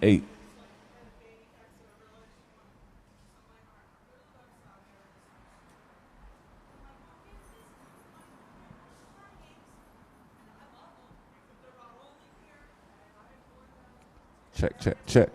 8. Check, check, check.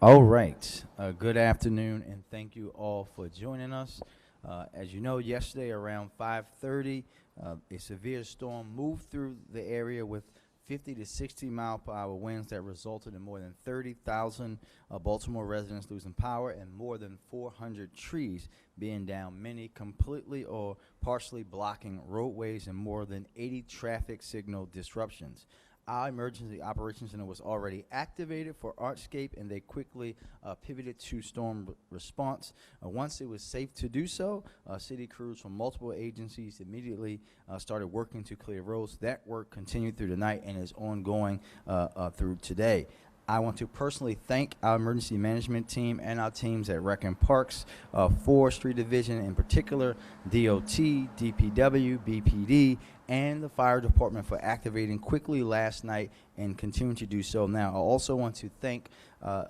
All right. Good afternoon, and thank you all for joining us. As you know, yesterday around 5:30, a severe storm moved through the area with 50 to 60 mile per hour winds that resulted in more than 30,000 Baltimore residents losing power and more than 400 trees being down, many completely or partially blocking roadways and more than 80 traffic signal disruptions. Our emergency operations center was already activated for Artscape, and they quickly pivoted to storm response. Once it was safe to do so, city crews from multiple agencies immediately started working to clear roads. That work continued through the night and is ongoing through today. I want to personally thank our emergency management team and our teams at Rec and Parks, Forestry Division in particular, DOT, DPW, BPD, and the fire department for activating quickly last night and continue to do so now. I also want to thank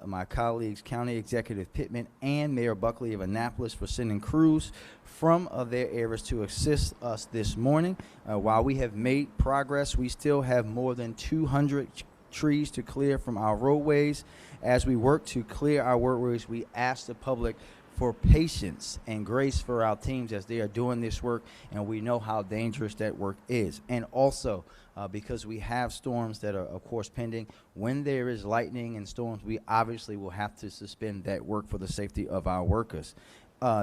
my colleagues, County Executive Pittman and Mayor Buckley of Annapolis, for sending crews from their areas to assist us this morning. While we have made progress, we still have more than 200 trees to clear from our roadways. As we work to clear our roadways, we ask the public for patience and grace for our teams as they are doing this work, and we know how dangerous that work is. And also, because we have storms that are, of course, pending, when there is lightning and storms, we obviously will have to suspend that work for the safety of our workers.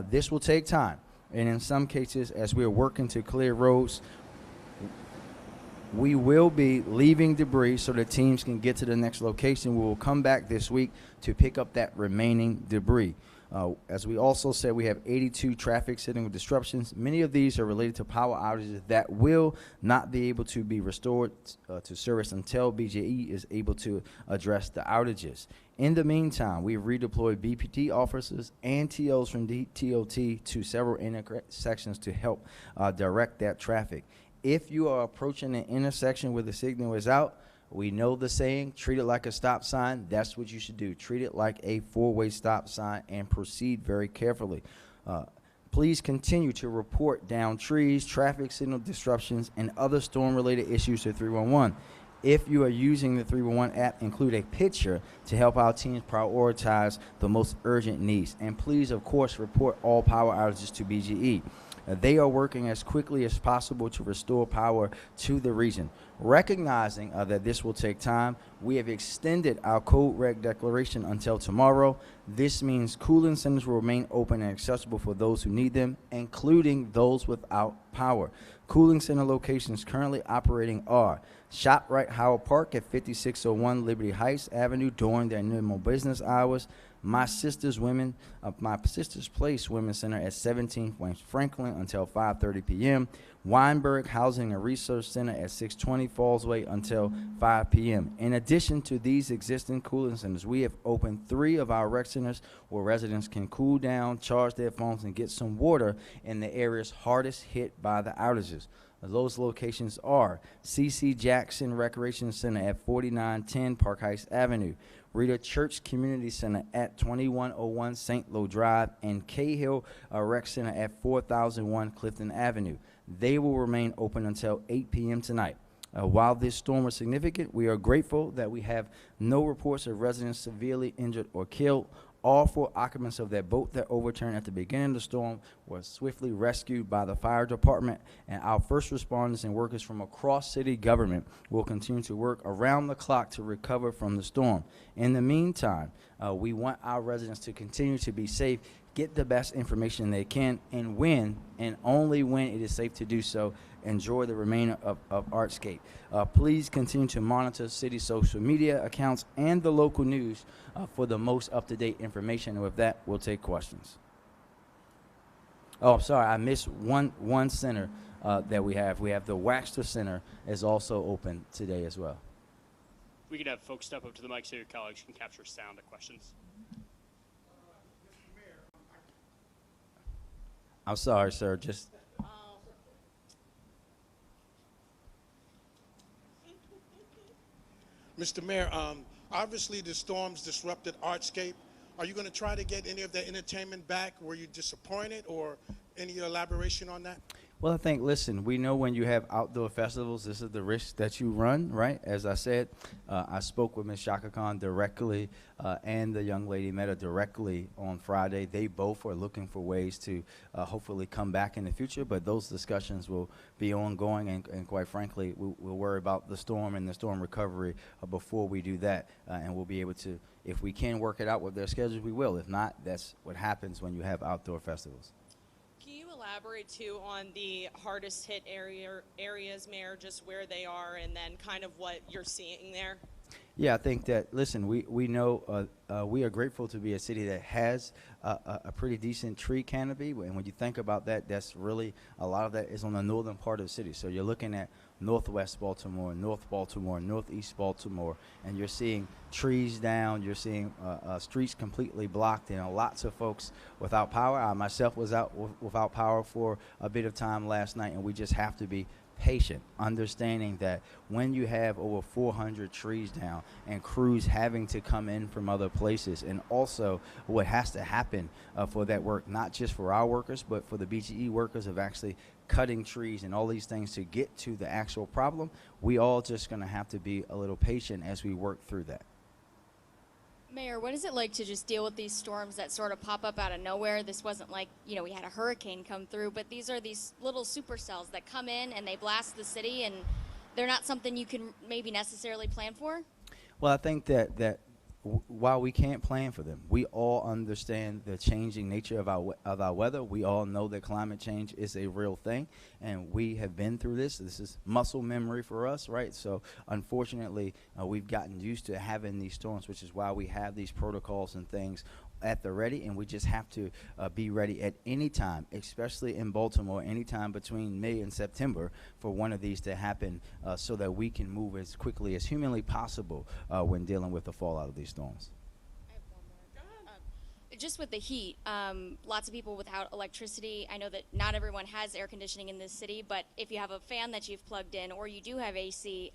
This will take time, and in some cases, as we are working to clear roads, we will be leaving debris so that teams can get to the next location. We will come back this week to pick up that remaining debris. As we also said, we have 82 traffic signal disruptions. Many of these are related to power outages that will not be able to be restored to service until BGE is able to address the outages. In the meantime, we've redeployed BPD officers and TOs from DTOT to several intersections to help direct that traffic. If you are approaching an intersection where the signal is out, we know the saying, treat it like a stop sign. That's what you should do. Treat it like a four-way stop sign and proceed very carefully. Please continue to report down trees, traffic signal disruptions, and other storm-related issues to 311. If you are using the 311 app, include a picture to help our teams prioritize the most urgent needs. And please, of course, report all power outages to BGE. They are working as quickly as possible to restore power to the region. Recognizing that this will take time, we have extended our code red declaration until tomorrow. This means cooling centers will remain open and accessible for those who need them, including those without power. Cooling center locations currently operating are ShopRite Howard Park at 5601 Liberty Heights Avenue during their normal business hours. My Sister's Place Women's Center at 17 West Franklin until 5:30 p.m. Weinberg Housing and Research Center at 620 Fallsway until 5 p.m. In addition to these existing cooling centers, we have opened 3 of our rec centers where residents can cool down, charge their phones, and get some water in the areas hardest hit by the outages. Those locations are C.C. Jackson Recreation Center at 4910 Park Heights Avenue, Rita Church Community Center at 2101 St. Lo Drive, and Cahill Rec Center at 4001 Clifton Avenue. They will remain open until 8 p.m. tonight. While this storm was significant, we are grateful that we have no reports of residents severely injured or killed. All 4 occupants of that boat that overturned at the beginning of the storm were swiftly rescued by the fire department, and our first responders and workers from across city government will continue to work around the clock to recover from the storm. In the meantime, we want our residents to continue to be safe, get the best information they can, and when, and only when it is safe to do so, enjoy the remainder of Artscape. Please continue to monitor city social media accounts and the local news for the most up-to-date information. And with that, we'll take questions. Oh, sorry, I missed one center that we have. We have the Waxter Center is also open today as well. We could have folks step up to the mic so your colleagues can capture sound of questions. I'm sorry, sir. Just. Mr. Mayor, obviously the storms disrupted Artscape. Are you going to try to get any of the entertainment back? Were you disappointed, or any elaboration on that? Well, I think, listen, we know when you have outdoor festivals, this is the risk that you run, right? As I said, I spoke with Ms. Shaka Khan directly, and the young lady met her directly on Friday. They both are looking for ways to hopefully come back in the future, but those discussions will be ongoing, and quite frankly, we'll worry about the storm and the storm recovery before we do that, and we'll be able to, if we can work it out with their schedules, we will. If not, that's what happens when you have outdoor festivals. Elaborate too on the hardest hit areas, Mayor, just where they are and then kind of what you're seeing there? Yeah, I think that, listen, we know we are grateful to be a city that has a pretty decent tree canopy. And when you think about that, that's really, a lot of that is on the northern part of the city. So you're looking at northwest Baltimore, northeast Baltimore, and you're seeing trees down, you're seeing streets completely blocked, and lots of folks without power. I myself was out without power for a bit of time last night, and we just have to be patient, understanding that when you have over 400 trees down and crews having to come in from other places, and also what has to happen for that work, not just for our workers, but for the BGE workers of actually cutting trees and all these things to get to the actual problem, we all just going to have to be a little patient as we work through that. Mayor, what is it like to just deal with these storms that sort of pop up out of nowhere? This wasn't like, we had a hurricane come through, but these are these little supercells that come in and they blast the city, and they're not something you can maybe necessarily plan for? Well, I think that while we can't plan for them, we all understand the changing nature of our weather. We all know that climate change is a real thing, and we have been through this. This is muscle memory for us, right? So unfortunately, we've gotten used to having these storms, which is why we have these protocols and things at the ready, and we just have to be ready at any time, especially in Baltimore, anytime between May and September for one of these to happen, so that we can move as quickly as humanly possible when dealing with the fallout of these storms. I have one more. Go ahead. Just with the heat, lots of people without electricity. I know that not everyone has air conditioning in this city, but if you have a fan that you've plugged in or you do have AC,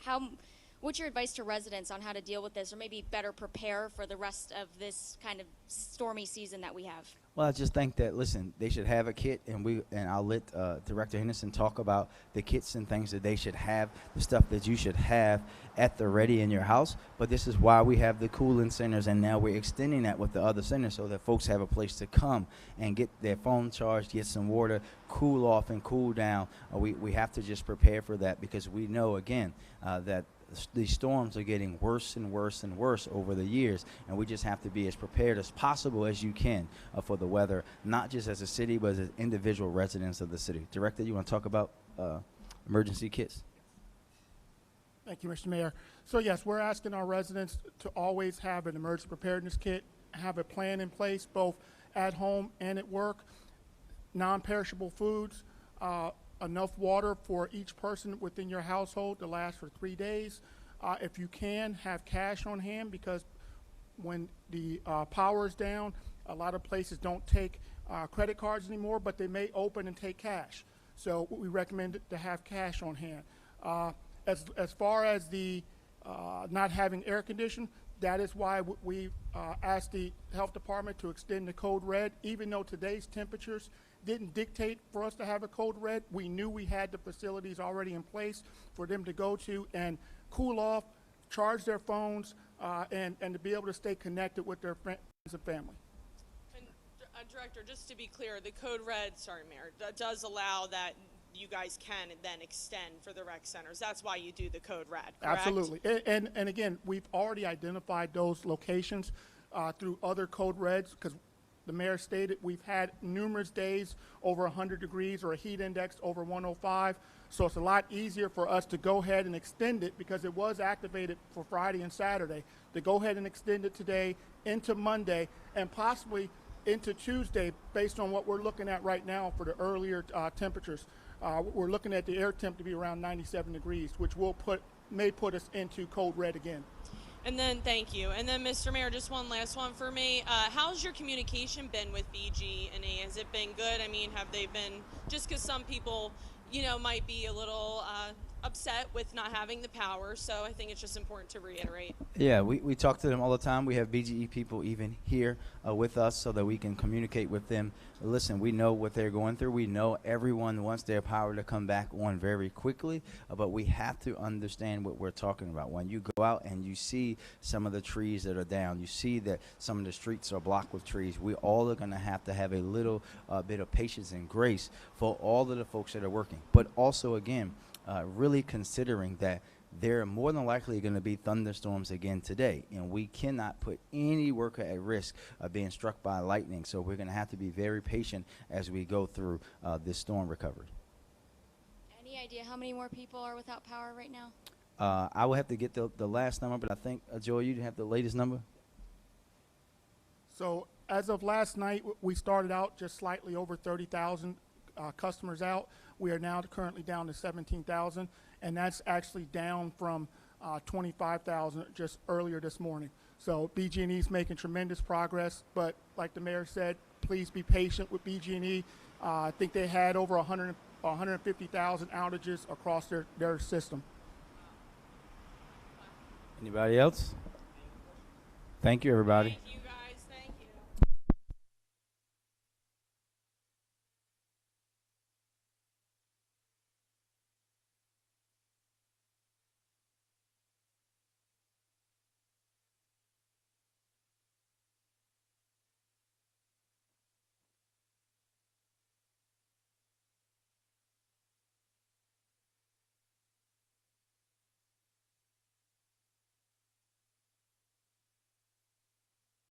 what's your advice to residents on how to deal with this, or maybe better prepare for the rest of this kind of stormy season that we have? Well, I just think that, listen, they should have a kit, and I'll let Director Henderson talk about the kits and things that they should have, the stuff that you should have at the ready in your house. But this is why we have the cooling centers, and now we're extending that with the other centers so that folks have a place to come and get their phone charged, get some water, cool off and cool down. We have to just prepare for that, because we know, again, that these storms are getting worse and worse and worse over the years, and we just have to be as prepared as possible as you can for the weather, not just as a city, but as individual residents of the city. Director, you want to talk about emergency kits? Thank you, Mr. Mayor. So yes, we're asking our residents to always have an emergency preparedness kit, have a plan in place both at home and at work, non-perishable foods, enough water for each person within your household to last for 3 days. If you can, have cash on hand, because when the power is down, a lot of places don't take credit cards anymore, but they may open and take cash. So we recommend to have cash on hand. As far as the not having air conditioning, that is why we asked the health department to extend the code red. Even though today's temperatures didn't dictate for us to have a code red, we knew we had the facilities already in place for them to go to and cool off, charge their phones, and to be able to stay connected with their friends and family. And Director, just to be clear, the code red, sorry, Mayor, that does allow that you guys can then extend for the rec centers. That's why you do the code red, correct? Absolutely. And again, we've already identified those locations through other code reds, because the mayor stated we've had numerous days over 100 degrees or a heat index over 105. So it's a lot easier for us to go ahead and extend it, because it was activated for Friday and Saturday, to go ahead and extend it today into Monday and possibly into Tuesday, based on what we're looking at right now for the earlier temperatures. We're looking at the air temp to be around 97 degrees, which may put us into code red again. And then, thank you. And then, Mr. Mayor, just one last one for me. How's your communication been with BG&E? Has it been good? I mean, have they been, just because some people, might be a little upset with not having the power, so I think it's just important to reiterate. Yeah, we talk to them all the time. We have BGE people even here with us so that we can communicate with them. Listen, we know what they're going through. We know everyone wants their power to come back on very quickly, but we have to understand what we're talking about. When you go out and you see some of the trees that are down, you see that some of the streets are blocked with trees, we all are going to have a little bit of patience and grace for all of the folks that are working. But also, again, really considering that there are more than likely going to be thunderstorms again today, and we cannot put any worker at risk of being struck by lightning. So we're going to have to be very patient as we go through this storm recovery. Any idea how many more people are without power right now? I will have to get the last number, but I think, Joel, you have the latest number? So as of last night, we started out just slightly over 30,000 customers out. We are now currently down to 17,000, and that's actually down from 25,000 just earlier this morning. So BG&E is making tremendous progress, but like the mayor said, please be patient with BG&E. I think they had over 150,000 outages across their system. Anybody else? Thank you, everybody. Thank you guys.